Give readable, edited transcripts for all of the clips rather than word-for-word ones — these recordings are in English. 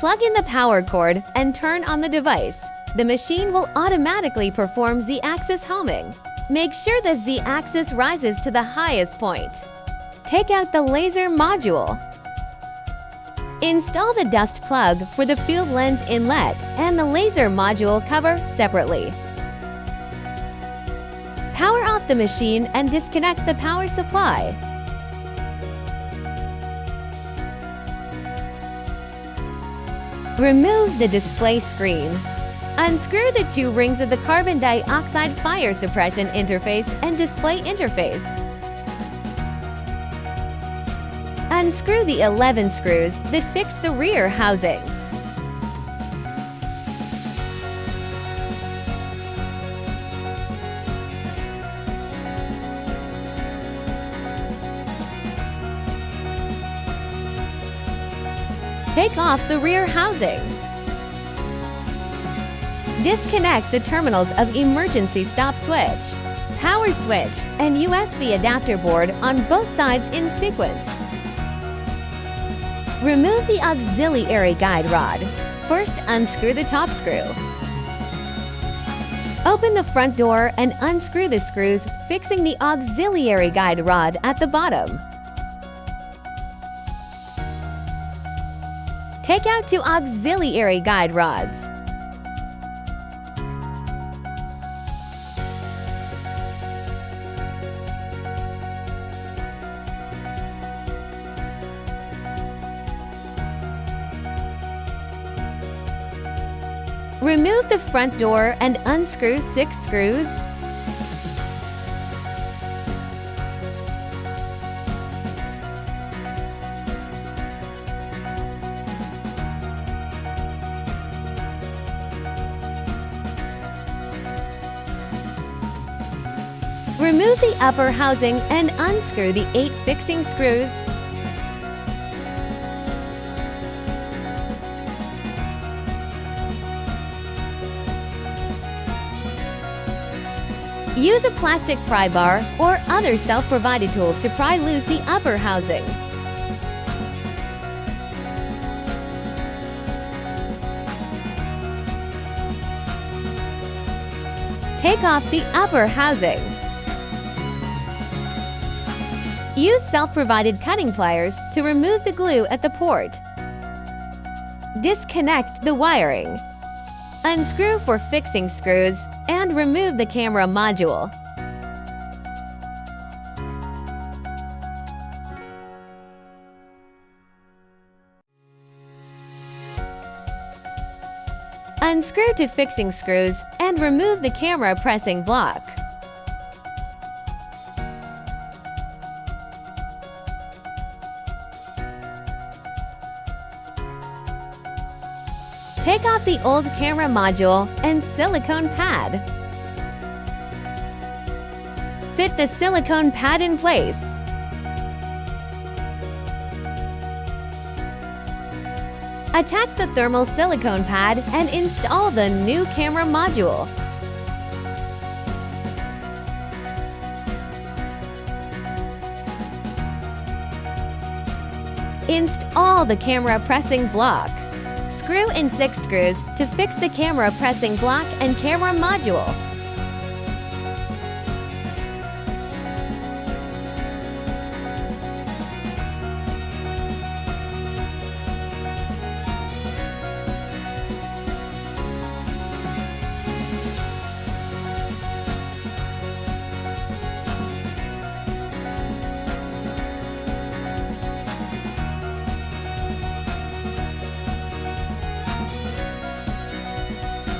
Plug in the power cord and turn on the device. The machine will automatically perform Z-axis homing. Make sure the Z-axis rises to the highest point. Take out the laser module. Install the dust plug for the field lens inlet and the laser module cover separately. Power off the machine and disconnect the power supply. Remove the display screen. Unscrew the 2 rings of the carbon dioxide fire suppression interface and display interface. Unscrew the 11 screws that fix the rear housing. Take off the rear housing. Disconnect the terminals of emergency stop switch, power switch, and USB adapter board on both sides in sequence. Remove the auxiliary guide rod. First, unscrew the top screw. Open the front door and unscrew the screws, fixing the auxiliary guide rod at the bottom. Take out 2 auxiliary guide rods. Remove the front door and unscrew 6 screws. Remove the upper housing and unscrew the 8 fixing screws. Use a plastic pry bar or other self-provided tools to pry loose the upper housing. Take off the upper housing. Use self-provided cutting pliers to remove the glue at the port. Disconnect the wiring. Unscrew for fixing screws and remove the camera module. Unscrew 2 fixing screws and remove the camera pressing block. Take off the old camera module and silicone pad. Fit the silicone pad in place. Attach the thermal silicone pad and install the new camera module. Install the camera pressing block. Screw in 6 screws to fix the camera pressing block and camera module.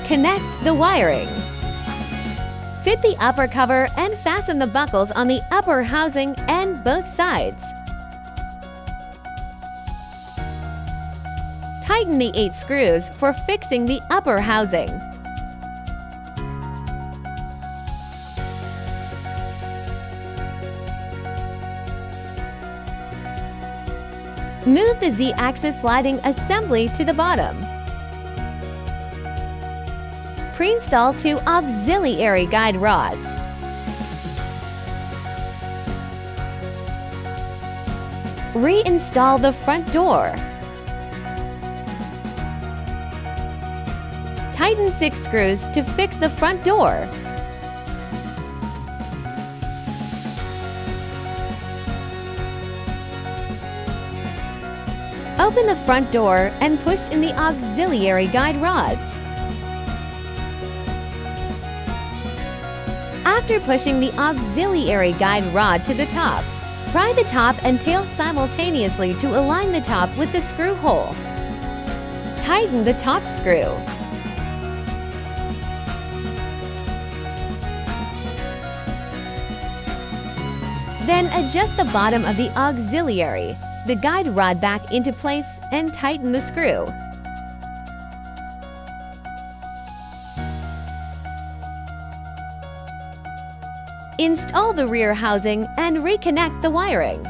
Connect the wiring. Fit the upper cover and fasten the buckles on the upper housing and both sides. Tighten the 8 screws for fixing the upper housing. Move the Z-axis sliding assembly to the bottom. Pre-install 2 auxiliary guide rods. Reinstall the front door. Tighten 6 screws to fix the front door. Open the front door and push in the auxiliary guide rods. After pushing the auxiliary guide rod to the top, pry the top and tail simultaneously to align the top with the screw hole. Tighten the top screw. Then adjust the bottom of the auxiliary, the guide rod back into place and tighten the screw. Install the rear housing and reconnect the wiring.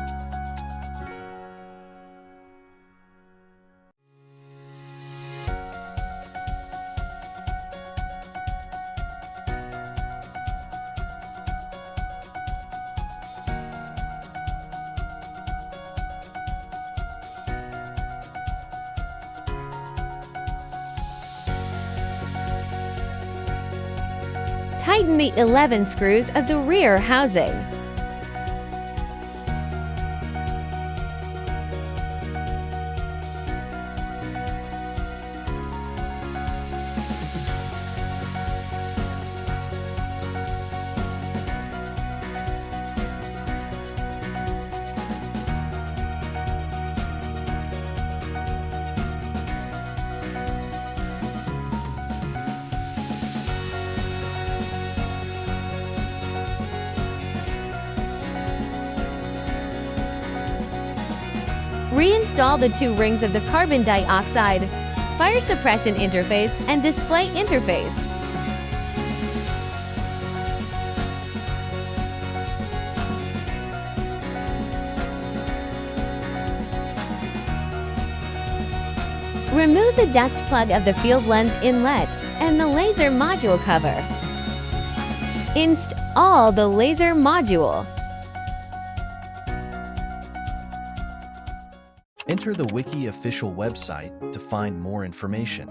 Tighten the 11 screws of the rear housing. Reinstall the 2 rings of the carbon dioxide, fire suppression interface, and display interface. Remove the dust plug of the field lens inlet and the laser module cover. Install the laser module. Enter the Wiki official website to find more information.